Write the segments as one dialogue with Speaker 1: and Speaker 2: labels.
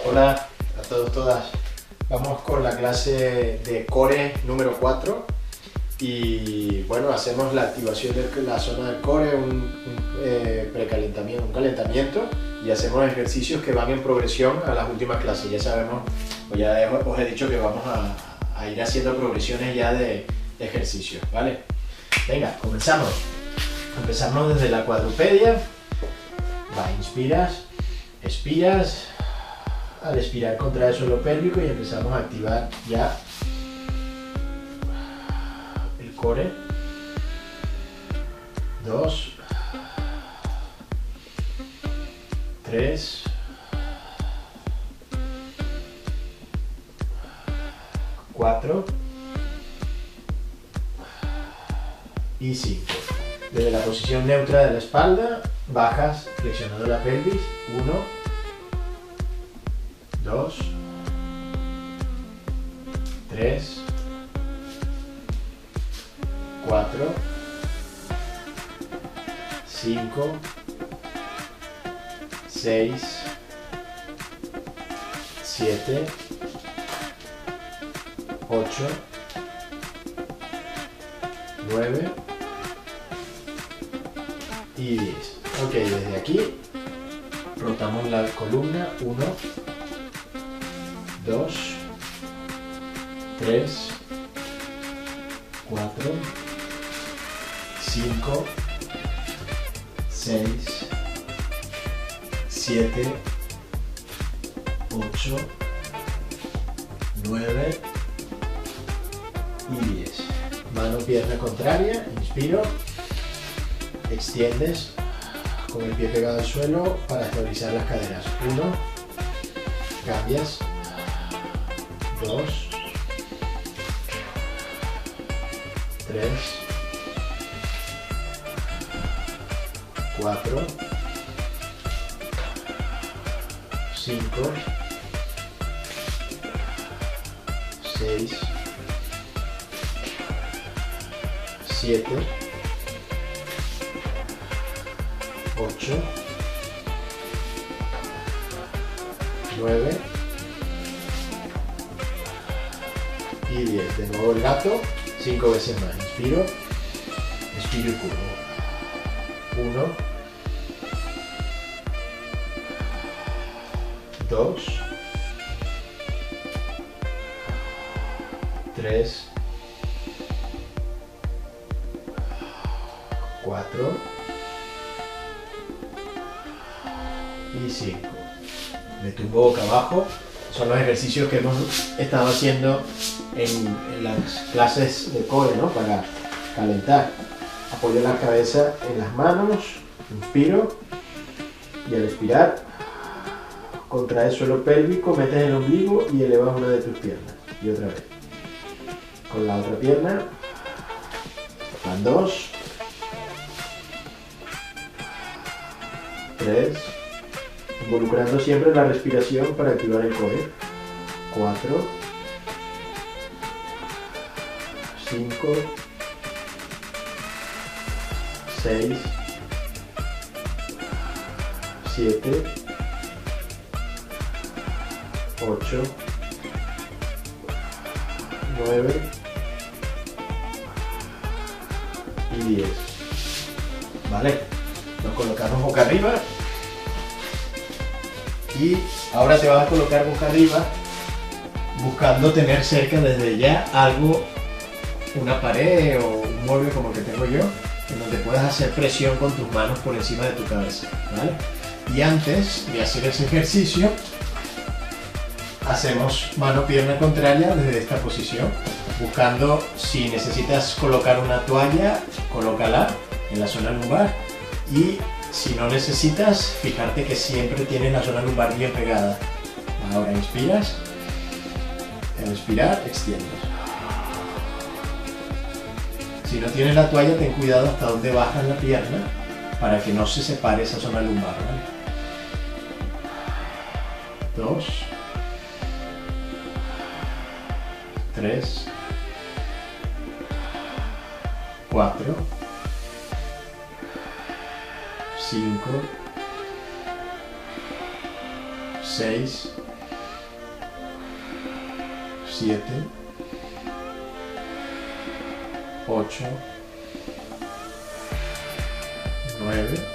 Speaker 1: Hola a todos, todas. Vamos con la clase de core número 4 y bueno, hacemos la activación de la zona del core, un precalentamiento, un calentamiento, y hacemos ejercicios que van en progresión a las últimas clases. Ya sabemos, o ya os he dicho que vamos a ir haciendo progresiones ya de ejercicios, ¿vale? Venga, comenzamos. Empezamos desde la cuadrupedia. Va, inspiras, expiras. Al expirar contrae el suelo pélvico y empezamos a activar ya el core. 2, 3, 4 y 5. Desde la posición neutra de la espalda bajas flexionando la pelvis. 1, 2, 3, 4, 5, 6, 7, 8, 9 y 10. Ok, desde aquí rotamos la columna. 1, 2, 3, 4, 5, 6, 7, 8, 9 y 10. Mano, pierna contraria, inspiro, extiendes con el pie pegado al suelo para estabilizar las caderas. 1, cambias. 2, 3, 4, 5, 6, 7, 8, 9 y 10. De nuevo el gato, 5 veces más. Inspiro, expiro y curvo. 1, 2, 3, 4 y 5. Me tumbo boca abajo. Son los ejercicios que hemos estado haciendo en las clases de core, ¿no? Para calentar. Apoyo la cabeza en las manos, inspiro, y al expirar contrae el suelo pélvico, metes el ombligo y elevas una de tus piernas. Y otra vez. Con la otra pierna. Van 2, 3, involucrando siempre la respiración para activar el core. 4, 5, 6, 7, 8, 9 y 10. Vale, nos colocamos boca arriba y ahora te vas a colocar boca arriba buscando tener cerca desde ya algo, una pared o un mueble como el que tengo yo, en donde puedas hacer presión con tus manos por encima de tu cabeza, ¿vale? Y antes de hacer ese ejercicio, hacemos mano-pierna contraria desde esta posición, buscando, si necesitas colocar una toalla, colócala en la zona lumbar, y si no necesitas, fijarte que siempre tienes la zona lumbar bien pegada. Ahora inspiras, al expirar extiendes. Si no tienes la toalla, ten cuidado hasta donde bajas la pierna para que no se separe esa zona lumbar, ¿vale? 2, 3, 4, 5, 6, 7, 8, 9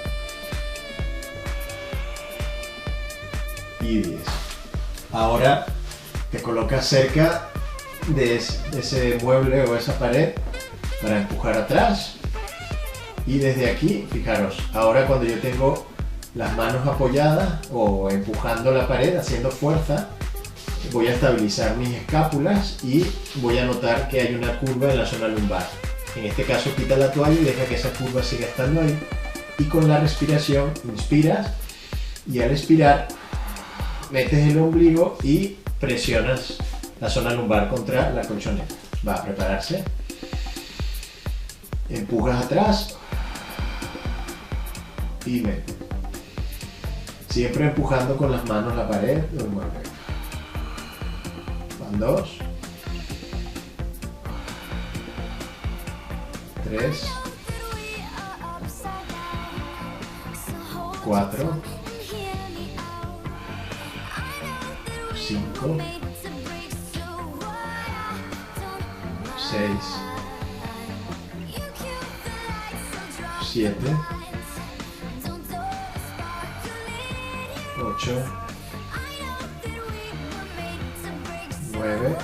Speaker 1: y 10. Ahora te colocas cerca de ese mueble o esa pared para empujar atrás, y desde aquí, fijaros, ahora cuando yo tengo las manos apoyadas o empujando la pared, haciendo fuerza, voy a estabilizar mis escápulas y voy a notar que hay una curva en la zona lumbar. En este caso, quita la toalla y deja que esa curva siga estando ahí, y con la respiración inspiras y al expirar metes el ombligo y presionas la zona lumbar contra la colchoneta. Va a prepararse. Empujas atrás y metes. Siempre empujando con las manos la pared o el mueble. Van 2, 3, 4, 5, 6, 7, 8, 9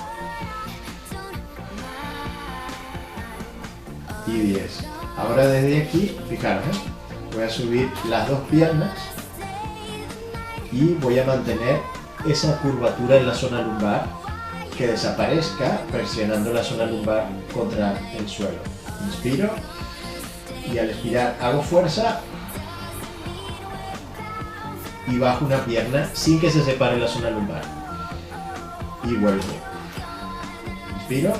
Speaker 1: y 10. Ahora desde aquí, fijaros, voy a subir las dos piernas y voy a mantener esa curvatura en la zona lumbar, que desaparezca presionando la zona lumbar contra el suelo. Inspiro y al expirar hago fuerza y bajo una pierna sin que se separe la zona lumbar y vuelvo. Inspiro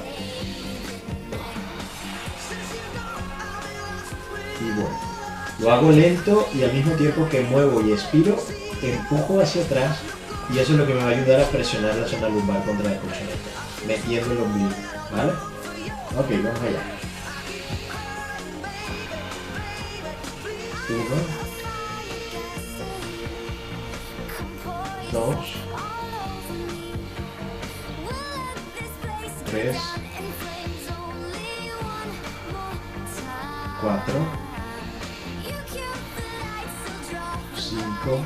Speaker 1: y vuelvo. Lo hago lento y al mismo tiempo que muevo y expiro, empujo hacia atrás, y eso es lo que me va a ayudar a presionar la zona lumbar contra la colchoneta, metiendo el ombligo, ¿vale? Ok, vamos allá. 1, 2, 3, 4, 5,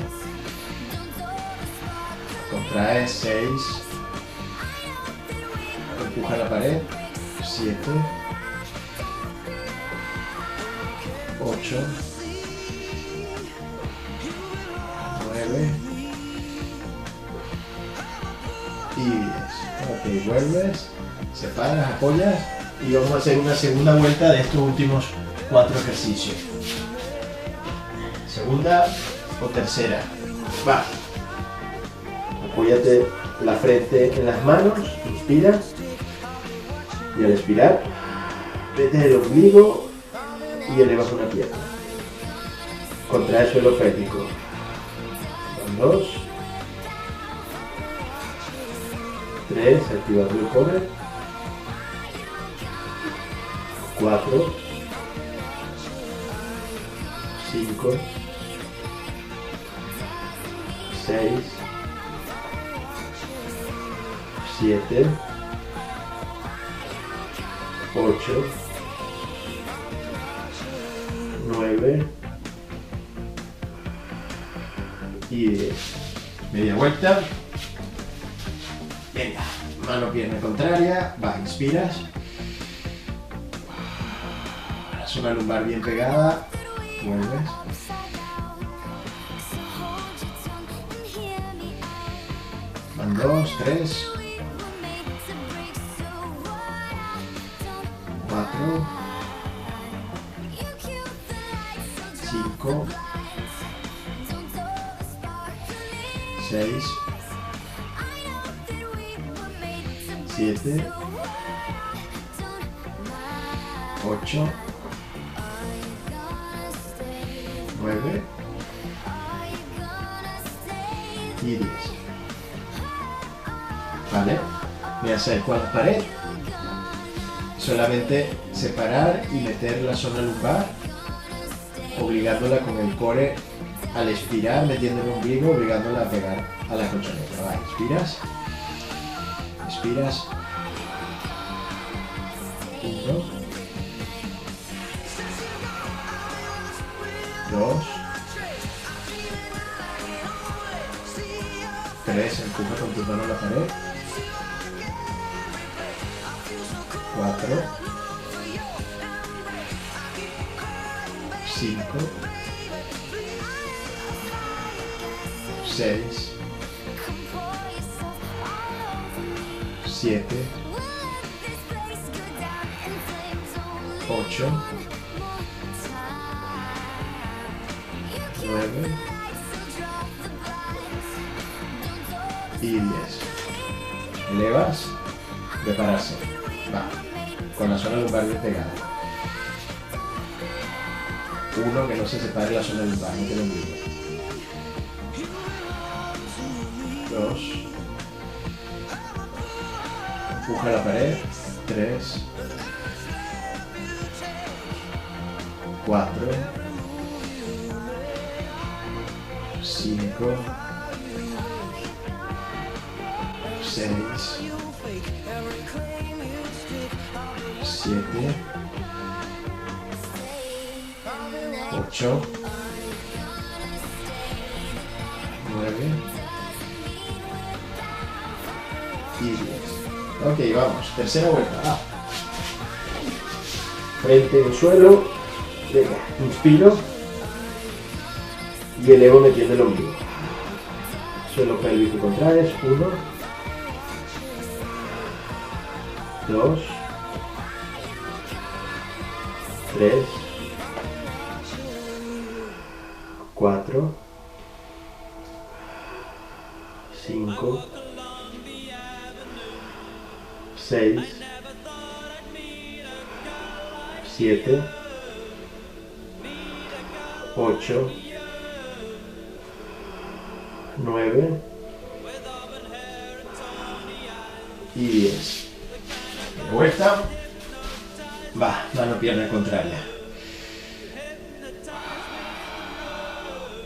Speaker 1: contrae 6, empuja la pared, 7, 8, 9 y 10. Ok, vuelves, separas, apoyas y vamos a hacer una segunda vuelta de estos últimos 4 ejercicios. Segunda o tercera. Va. Apóyate la frente en las manos, inspira y al expirar metes el ombligo y elevas una pierna. Contrae el suelo pélvico. Van 2, 3, activando el core. 4, 5, 6, 7, 8, 9 y 10. Media vuelta. Venga, mano, pierna contraria. Va, inspiras. La zona lumbar bien pegada. Vuelves. Van 2, 3, 4, 5, 6, 7, 8, 9 y 10. ¿Vale? Me acerco a la pared. Solamente separar y meter la zona lumbar, obligándola con el core al expirar, metiendo el ombligo, obligándola a pegar a la colchoneta. Va, inspiras, expiras, 1, 2, 3, empuja con tu mano a la pared, 4, 5, 6, 7, 8, 9 y 10. Elevas, prepararse. Va, con la zona lumbar bien pegada. 1, que no se separe la zona lumbar, no te lo olvides. 2, empuja a la pared. 3, 4, 5, 6, 7, 8, 9 y 10. Ok, vamos, tercera vuelta. Ah. Frente en suelo. Venga, inspiro y elevo metiendo el ombligo. Suelo pélvico contraes. 1, 2, 3, 4, 5, 6, 7, 8, 9 y 10. De vuelta. Va, mano pierna contraria.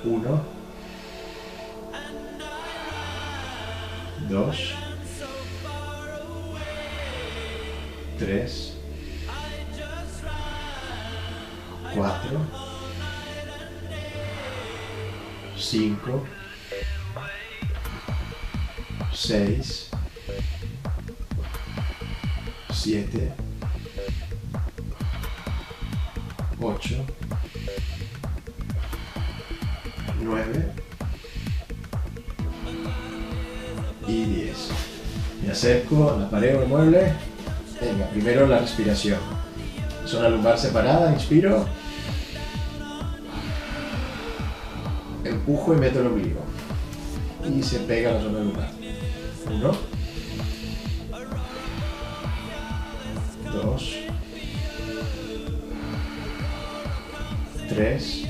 Speaker 1: 1, 2, 3, 4, 5, 6, 7, 8, 9 y 10. Me acerco a la pared o el mueble. Venga, primero la respiración. Zona lumbar separada, inspiro. Empujo y meto el ombligo. Y se pega la zona lumbar. 1, 2, 3,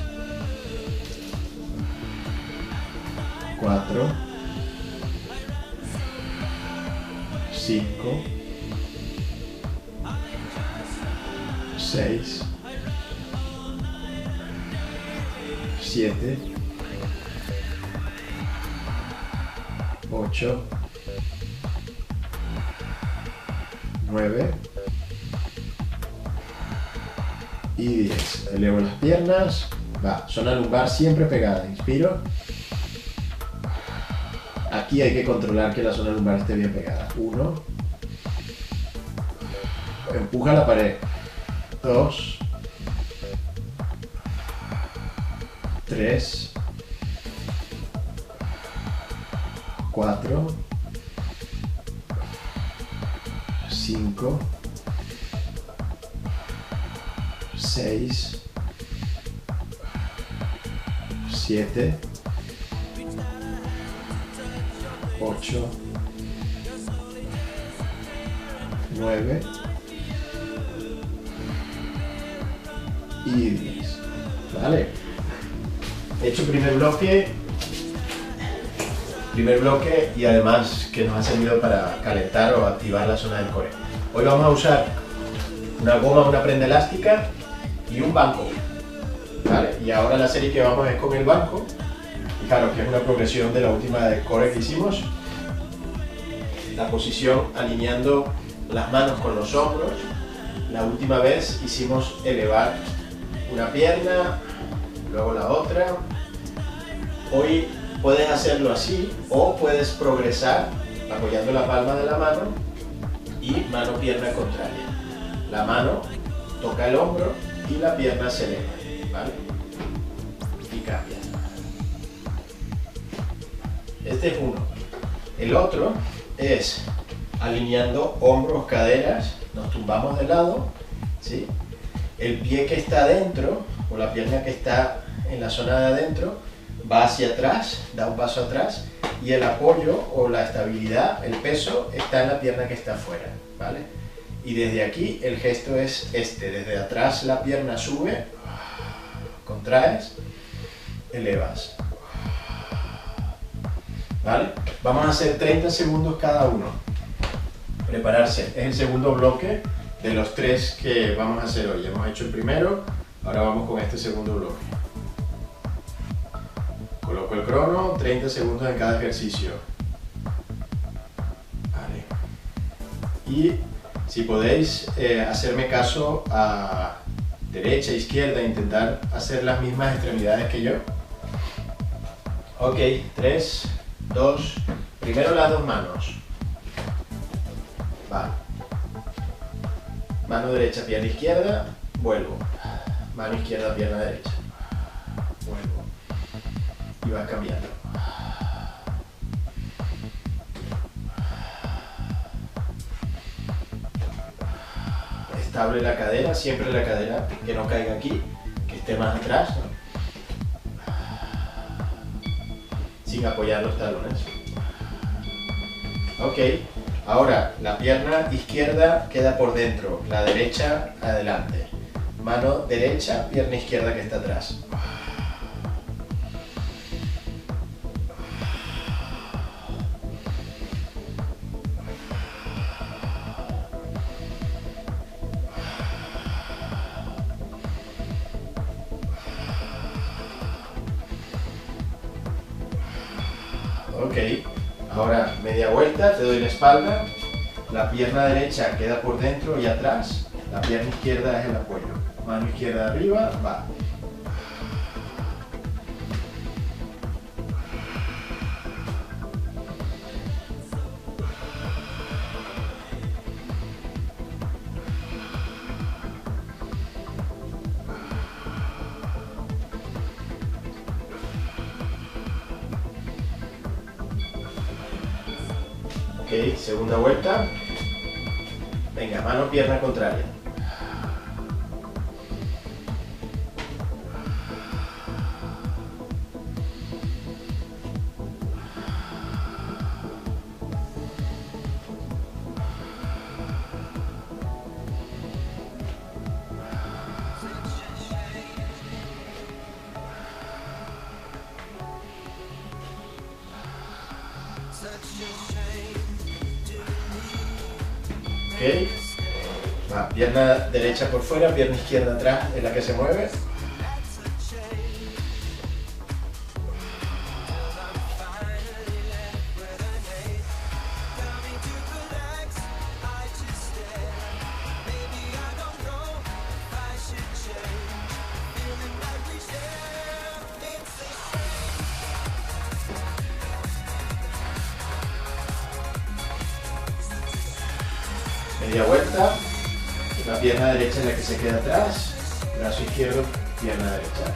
Speaker 1: 4, 5, 6, 7, 8, 9 y 10. Elevo las piernas. Va, zona lumbar siempre pegada. Inspiro. Aquí hay que controlar que la zona lumbar esté bien pegada. 1. Empuja la pared. 2. 3. 4. 5. 6. 7. 8, 9 y 10. Vale. He hecho primer bloque y además que nos ha servido para calentar o activar la zona del core. Hoy vamos a usar una goma, una prenda elástica y un banco. Vale. Y ahora la serie que vamos es con el banco. Claro, que es una progresión de la última de core que hicimos. La posición alineando las manos con los hombros, La última vez hicimos elevar una pierna, luego la otra. Hoy puedes hacerlo así o puedes progresar apoyando la palma de la mano y mano-pierna contraria. La mano toca el hombro y la pierna se eleva, ¿vale? Y cambia. Este es uno. El otro es alineando hombros, caderas, nos tumbamos de lado, ¿sí? El pie que está adentro o la pierna que está en la zona de adentro va hacia atrás, da un paso atrás y el apoyo o la estabilidad, el peso está en la pierna que está afuera, ¿vale? Y desde aquí el gesto es este, desde atrás la pierna sube, contraes, elevas, ¿vale? Vamos a hacer 30 segundos cada uno. Prepararse, es el segundo bloque de los 3 que vamos a hacer hoy. Hemos hecho el primero, ahora vamos con este segundo bloque. Coloco el crono, 30 segundos en cada ejercicio. Vale. Y si podéis hacerme caso a derecha, izquierda, intentar hacer las mismas extremidades que yo. Ok, 3, 2, primero las dos manos. Vale. Mano derecha, pierna izquierda, vuelvo. Mano izquierda, pierna derecha. Vuelvo. Y vas cambiando. Estable la cadera, siempre la cadera que no caiga aquí, que esté más atrás, ¿no? Sin apoyar los talones. Ok, ahora la pierna izquierda queda por dentro, la derecha adelante. Mano derecha, pierna izquierda que está atrás. Ok, ahora media vuelta, te doy la espalda, la pierna derecha queda por dentro y atrás, la pierna izquierda es el apoyo. Mano izquierda arriba, va. Ok, segunda vuelta. Venga, mano, pierna contraria. Ok, va, pierna derecha por fuera, pierna izquierda atrás es la que se mueve. Media vuelta, la pierna derecha es la que se queda atrás, brazo izquierdo, pierna derecha.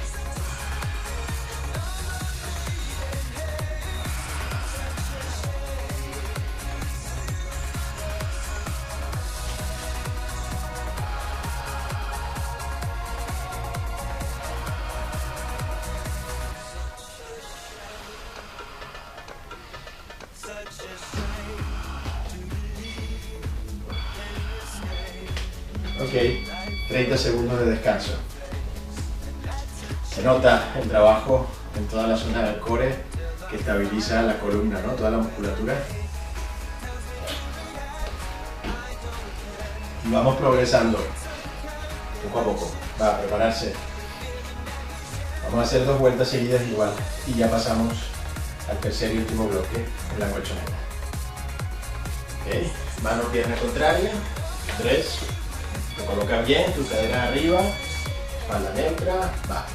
Speaker 1: Ok, 30 segundos de descanso. Se nota el trabajo en toda la zona del core que estabiliza la columna, ¿no? Toda la musculatura. Y vamos progresando poco a poco. Va a prepararse. Vamos a hacer 2 vueltas seguidas igual y ya pasamos al tercer y último bloque en la colchoneta. Ok, mano, pierna contraria. 3, Coloca bien tu cadera arriba, espalda neutra, va.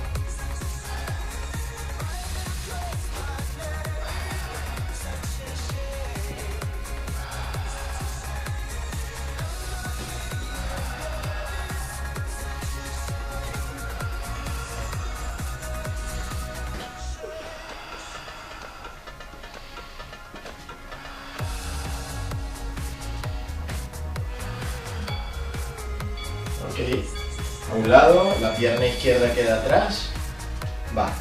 Speaker 1: Ok, a un lado, la pierna izquierda queda atrás, va.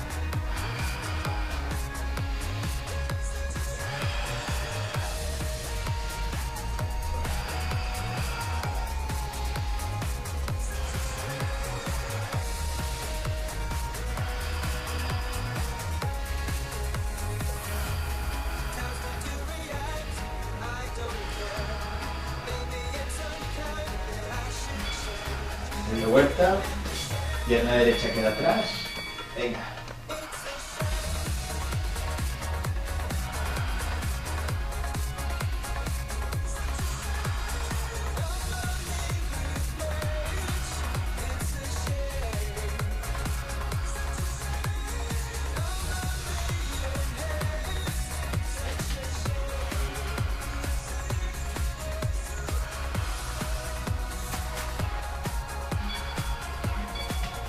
Speaker 1: De vuelta, pierna derecha queda atrás, venga.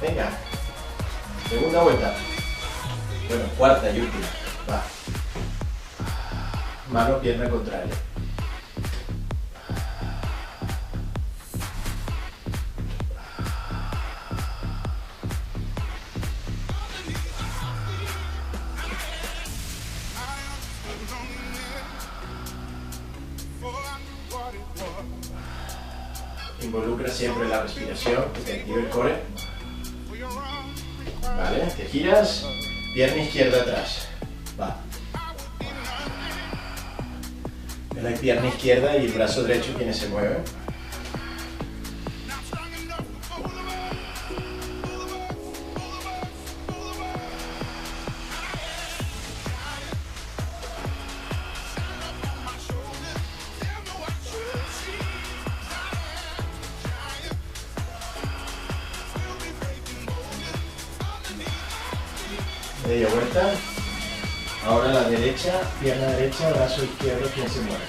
Speaker 1: Venga, segunda vuelta, bueno, cuarta y última, va, mano, pierna contraria. Involucra siempre la respiración, que te active el core. Vale, te giras, pierna izquierda atrás, va. Es la pierna izquierda y el brazo derecho quienes se mueven. Media vuelta. Ahora la derecha, pierna derecha, brazo izquierdo, quien se mueve.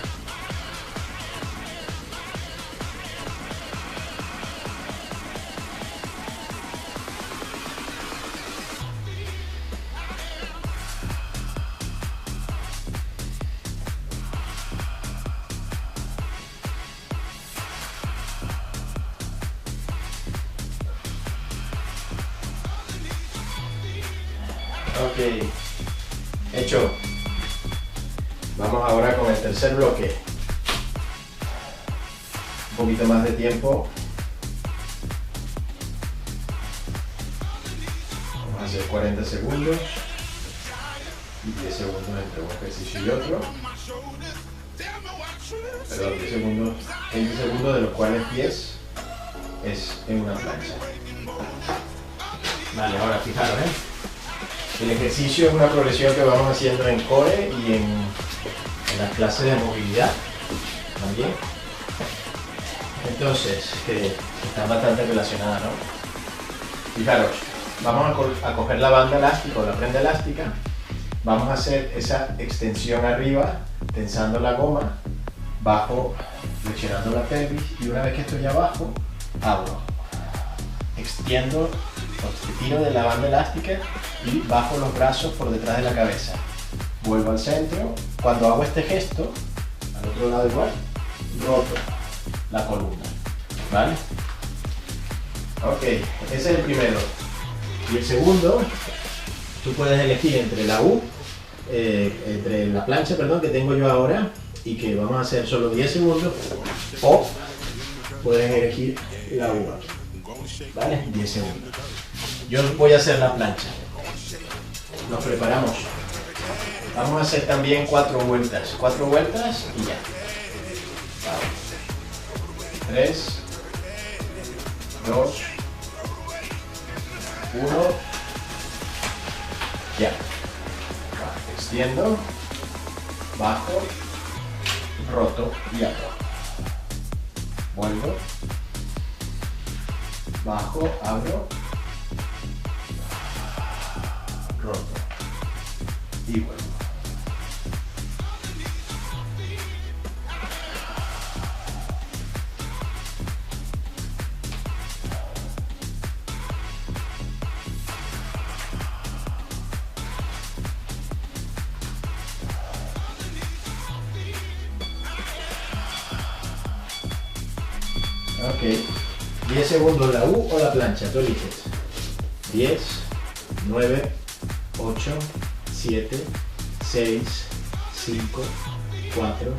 Speaker 1: Ok, hecho. Vamos ahora con el tercer bloque. Un poquito más de tiempo. Vamos a hacer 40 segundos y 10 segundos entre un ejercicio y otro. Perdón, 10 segundos, 20 segundos, de los cuales 10 es en una plancha. Vale, ahora fijaros, el ejercicio es una progresión que vamos haciendo en core y en las clases de movilidad también. Entonces, están bastante relacionadas, ¿no? Fijaros, vamos a coger la banda elástica o la prenda elástica, vamos a hacer esa extensión arriba, tensando la goma, bajo, flexionando la pelvis, y una vez que estoy abajo, abro, extiendo, tiro de la banda elástica y bajo los brazos por detrás de la cabeza. Vuelvo al centro. Cuando hago este gesto, al otro lado igual, roto la columna. ¿Vale? Ok, ese es el primero. Y el segundo, tú puedes elegir entre la U, entre la plancha, perdón, que tengo yo ahora y que vamos a hacer solo 10 segundos, o puedes elegir la U aquí. ¿Vale? 10 segundos. Yo voy a hacer la plancha. Nos preparamos. Vamos a hacer también 4 vueltas. 4 vueltas y ya. Vale. 3, 2, 1. Ya. Vale. Extiendo. Bajo. Roto y abro. Vuelvo. bajo, abro, roto y vuelvo. Ok, 10 segundos la U o la plancha, tú eliges. 10, 9, 8, 7, 6, 5, 4,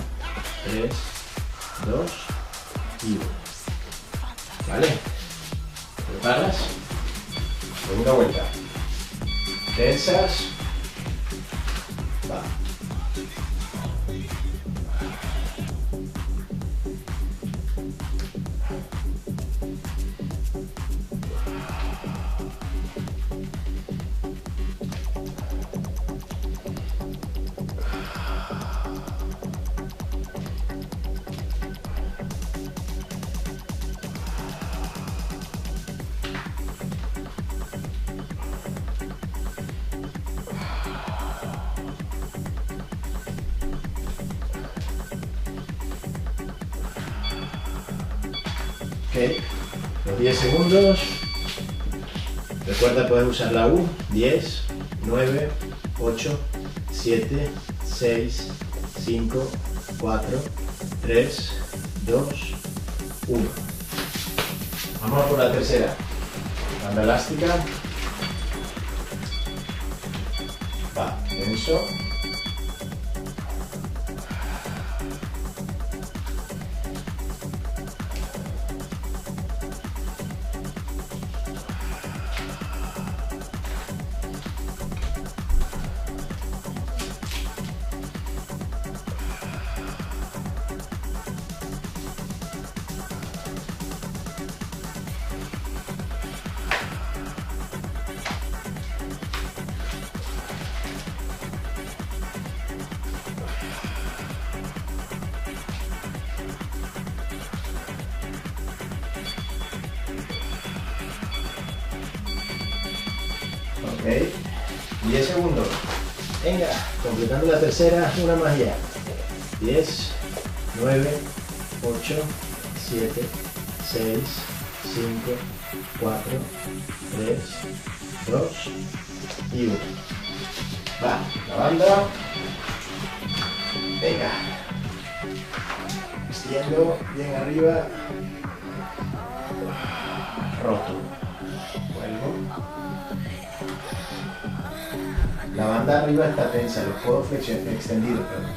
Speaker 1: 3, 2 y 1. ¿Vale? ¿Preparas? Segunda vuelta. Tensas. Va. Ok, los 10 segundos. Recuerda, puedes usar la U. 10, 9, 8, 7, 6, 5, 4, 3, 2, 1. Vamos a por la tercera. Banda elástica. Va, tenso. Ok, 10 segundos. Venga, completando la tercera, una más ya. 10, 9, 8, 7, 6, 5, 4, 3, 2 y 1. Va, la banda. Venga. Extiendo bien arriba. Roto. Vuelvo. La banda arriba está tensa, los codos extendidos, perdón.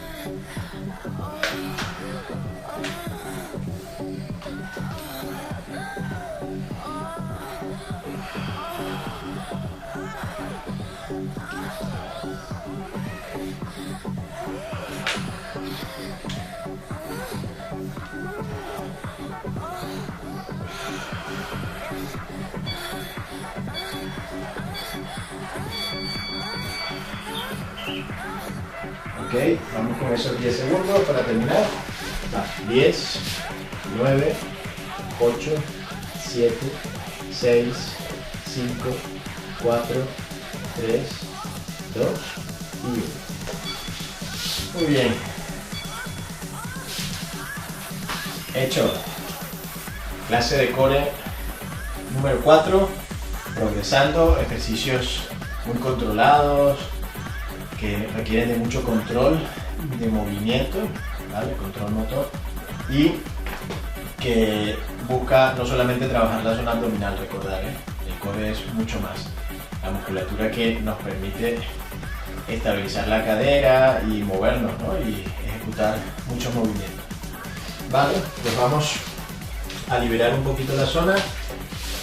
Speaker 1: Ok, vamos con esos 10 segundos para terminar. Va, 10, 9, 8, 7, 6, 5, 4, 3, 2 y 1. Muy bien. Hecho. Clase de core número 4. Progresando, ejercicios muy controlados, que requieren de mucho control de movimiento, ¿vale? Control motor, y que busca no solamente trabajar la zona abdominal, recordar, el core es mucho más. La musculatura que nos permite estabilizar la cadera y movernos, ¿no? Y ejecutar muchos movimientos. Vale, pues vamos a liberar un poquito la zona.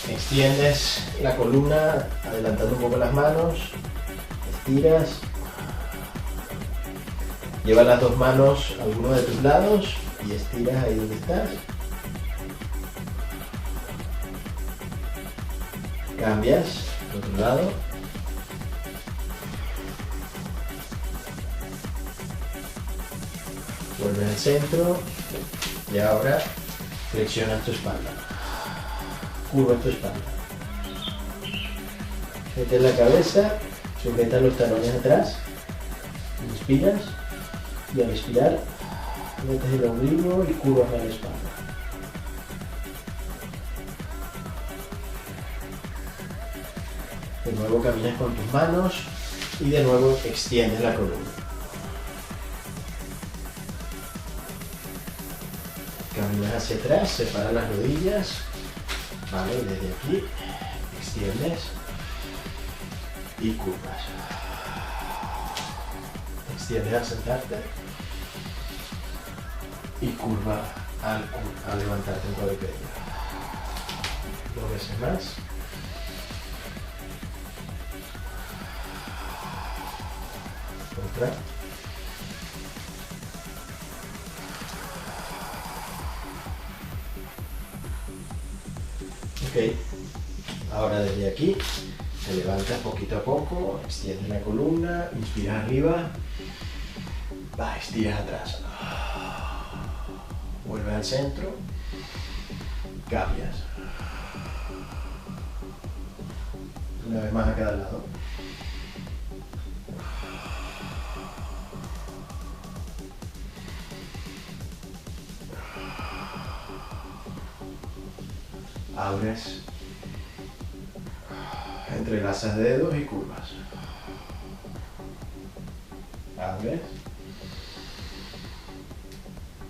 Speaker 1: Extiendes la columna adelantando un poco las manos, estiras. Lleva las dos manos a alguno de tus lados y estiras ahí donde estás. Cambias al otro lado. Vuelves al centro y ahora flexionas tu espalda. curvas tu espalda. Metes la cabeza, sujetas los talones atrás, inspiras y al expirar metes el ombligo y curvas la espalda. De nuevo caminas con tus manos y de nuevo extiendes la columna. Caminas hacia atrás, separas las rodillas, vale, desde aquí extiendes y curvas. Extiendes al sentarte y curva al levantarte en cuadripedio. 2 veces más. Otra. Ok, ahora desde aquí te levantas poquito a poco, extiendes la columna, inspiras arriba, estiras atrás, vuelves al centro, cambias, una vez más a cada lado. Abres, entrelazas dedos y curvas. Abres,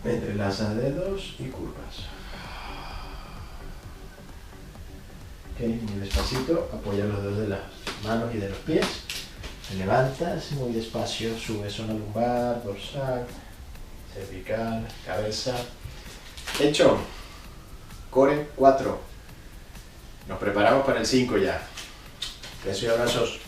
Speaker 1: entrelazas dedos y curvas. Ok, muy despacito, apoya los dedos de las manos y de los pies. Te levantas, muy despacio, subes zona lumbar, dorsal, cervical, cabeza. Hecho. Core 4. Nos preparamos para el 5 ya. Besos y abrazos.